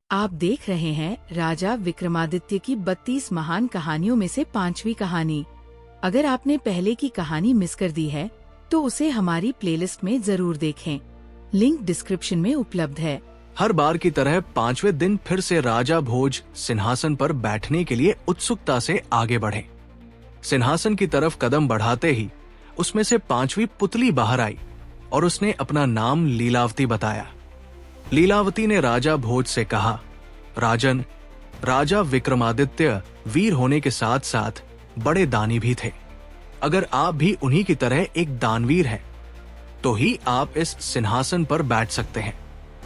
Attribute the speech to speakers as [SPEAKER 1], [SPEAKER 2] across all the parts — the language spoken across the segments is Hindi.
[SPEAKER 1] आप देख रहे हैं राजा विक्रमादित्य की 32 महान कहानियों में से 5वीं कहानी। अगर आपने पहले की कहानी मिस कर दी है तो उसे हमारी प्लेलिस्ट में जरूर देखें। लिंक डिस्क्रिप्शन में उपलब्ध है।
[SPEAKER 2] हर बार की तरह 5वें दिन फिर से राजा भोज सिंहासन पर बैठने के लिए उत्सुकता से आगे बढ़े। सिंहासन की तरफ कदम बढ़ाते ही उसमें से 5वीं पुतली बाहर आई और उसने अपना नाम लीलावती बताया। लीलावती ने राजा भोज से कहा, राजन, राजा विक्रमादित्य वीर होने के साथ साथ बड़े दानी भी थे। अगर आप भी उन्हीं की तरह एक दानवीर हैं, तो ही आप इस सिंहासन पर बैठ सकते हैं।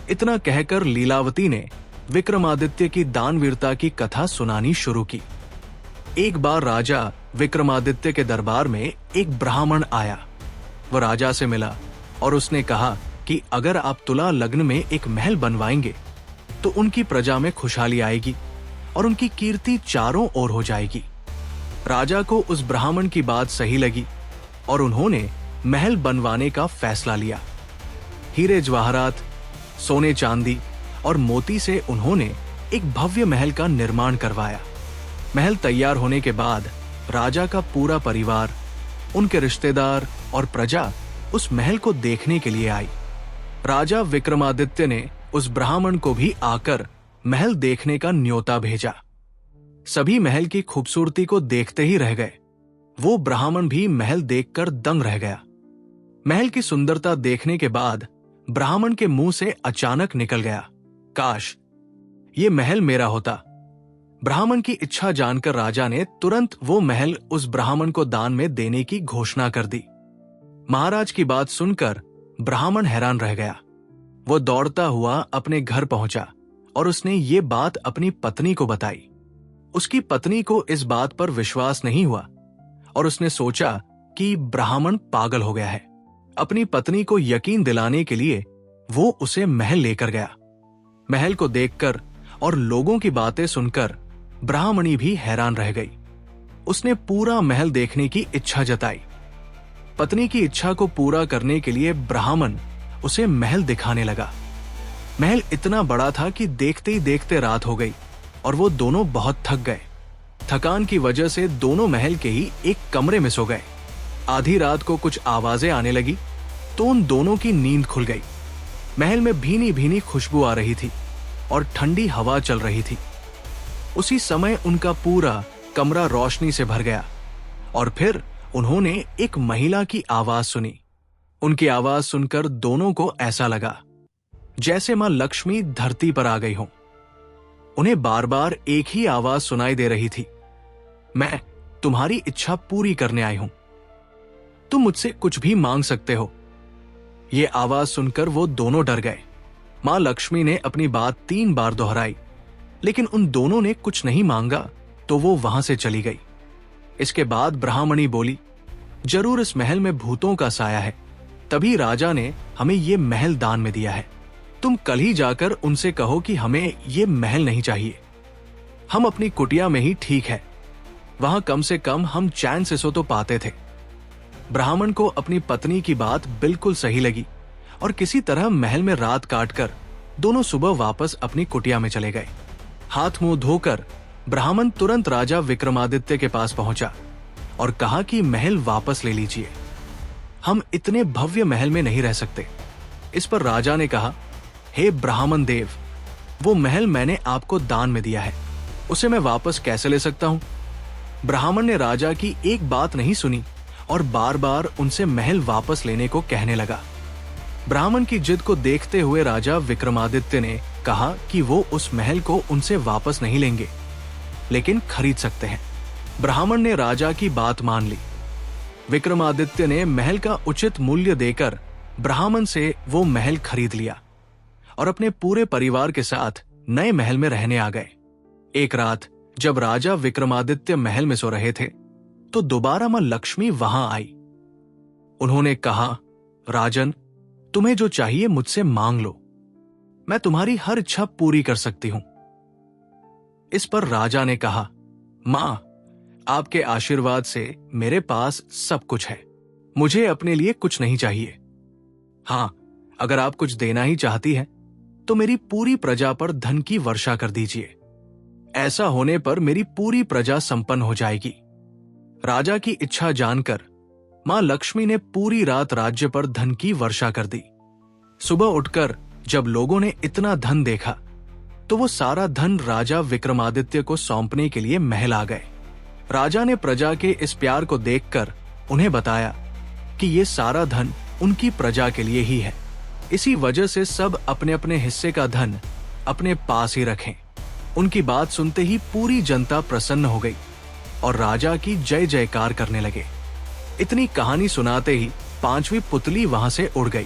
[SPEAKER 2] इतना कहकर लीलावती ने विक्रमादित्य की दानवीरता की कथा सुनानी शुरू की। एक बार राजा विक्रमादित्य के दरबार में एक ब्राह्मण आया। वह राजा से मिला और उसने कहा कि अगर आप तुला लग्न में एक महल बनवाएंगे तो उनकी प्रजा में खुशहाली आएगी और उनकी कीर्ति चारों ओर हो जाएगी। राजा को उस ब्राह्मण की बात सही लगी और उन्होंने महल बनवाने का फैसला लिया। हीरे जवाहरात, सोने चांदी और मोती से उन्होंने एक भव्य महल का निर्माण करवाया। महल तैयार होने के बाद राजा का पूरा परिवार, उनके रिश्तेदार और प्रजा उस महल को देखने के लिए आई। राजा विक्रमादित्य ने उस ब्राह्मण को भी आकर महल देखने का न्योता भेजा। सभी महल की खूबसूरती को देखते ही रह गए। वो ब्राह्मण भी महल देखकर दंग रह गया। महल की सुंदरता देखने के बाद ब्राह्मण के मुंह से अचानक निकल गया, काश ये महल मेरा होता। ब्राह्मण की इच्छा जानकर राजा ने तुरंत वो महल उस ब्राह्मण को दान में देने की घोषणा कर दी। महाराज की बात सुनकर ब्राह्मण हैरान रह गया। वो दौड़ता हुआ अपने घर पहुंचा और उसने ये बात अपनी पत्नी को बताई। उसकी पत्नी को इस बात पर विश्वास नहीं हुआ और उसने सोचा कि ब्राह्मण पागल हो गया है। अपनी पत्नी को यकीन दिलाने के लिए वो उसे महल लेकर गया। महल को देखकर और लोगों की बातें सुनकर ब्राह्मणी भी हैरान रह गई। उसने पूरा महल देखने की इच्छा जताई। पत्नी की इच्छा को पूरा करने के लिए ब्राह्मण उसे महल दिखाने लगा। महल इतना बड़ा था कि देखते ही देखते रात हो गई और वो दोनों बहुत थक गए। थकान की वजह से दोनों महल के ही एक कमरे में सो गए। आधी रात को कुछ आवाजें आने लगी तो उन दोनों की नींद खुल गई। महल में भीनी भीनी खुशबू आ रही थी और ठंडी हवा चल रही थी। उसी समय उनका पूरा कमरा रोशनी से भर गया और फिर उन्होंने एक महिला की आवाज सुनी। उनकी आवाज सुनकर दोनों को ऐसा लगा जैसे मां लक्ष्मी धरती पर आ गई हो। उन्हें बार बार एक ही आवाज सुनाई दे रही थी, मैं तुम्हारी इच्छा पूरी करने आई हूं, तुम मुझसे कुछ भी मांग सकते हो। ये आवाज सुनकर वो दोनों डर गए। मां लक्ष्मी ने अपनी बात 3 बार दोहराई, लेकिन उन दोनों ने कुछ नहीं मांगा तो वो वहां से चली गई। इसके बाद ब्राह्मणी बोली, जरूर इस महल में भूतों का साया है, तभी राजा ने हमें ये महल दान में दिया है। तुम कल ही जाकर उनसे कहो कि हमें ये महल नहीं चाहिए, हम अपनी कुटिया में ही ठीक है, वहां कम से कम हम चैन से सो तो पाते थे। ब्राह्मण को अपनी पत्नी की बात बिल्कुल सही लगी और किसी तरह महल में रात काटकर दोनों सुबह वापस अपनी कुटिया में चले गए। हाथ मुंह धोकर ब्राह्मण तुरंत राजा विक्रमादित्य के पास पहुंचा और कहा कि महल वापस ले लीजिए, हम इतने भव्य महल में नहीं रह सकते। इस पर राजा ने कहा, हे ब्राह्मण देव, वो महल मैंने आपको दान में दिया है, उसे मैं वापस कैसे ले सकता हूं? ब्राह्मण ने राजा की एक बात नहीं सुनी और बार बार उनसे महल वापस लेने को कहने लगा। ब्राह्मण की जिद को देखते हुए राजा विक्रमादित्य ने कहा कि वो उस महल को उनसे वापस नहीं लेंगे, लेकिन खरीद सकते हैं। ब्राह्मण ने राजा की बात मान ली। विक्रमादित्य ने महल का उचित मूल्य देकर ब्राह्मण से वो महल खरीद लिया और अपने पूरे परिवार के साथ नए महल में रहने आ गए। एक रात जब राजा विक्रमादित्य महल में सो रहे थे तो दोबारा मां लक्ष्मी वहां आई। उन्होंने कहा, राजन, तुम्हें जो चाहिए मुझसे मांग लो, मैं तुम्हारी हर इच्छा पूरी कर सकती हूं। इस पर राजा ने कहा, मां, आपके आशीर्वाद से मेरे पास सब कुछ है, मुझे अपने लिए कुछ नहीं चाहिए। हां, अगर आप कुछ देना ही चाहती हैं तो मेरी पूरी प्रजा पर धन की वर्षा कर दीजिए। ऐसा होने पर मेरी पूरी प्रजा संपन्न हो जाएगी। राजा की इच्छा जानकर मां लक्ष्मी ने पूरी रात राज्य पर धन की वर्षा कर दी। सुबह उठकर जब लोगों ने इतना धन देखा तो वो सारा धन राजा विक्रमादित्य को सौंपने के लिए महल आ गए। राजा ने प्रजा के इस प्यार को देखकर उन्हें बताया कि ये सारा धन उनकी प्रजा के लिए ही है, इसी वजह से सब अपने अपने हिस्से का धन अपने पास ही रखें। उनकी बात सुनते ही पूरी जनता प्रसन्न हो गई और राजा की जय जयकार करने लगे। इतनी कहानी सुनाते ही 5वीं पुतली वहां से उड़ गई।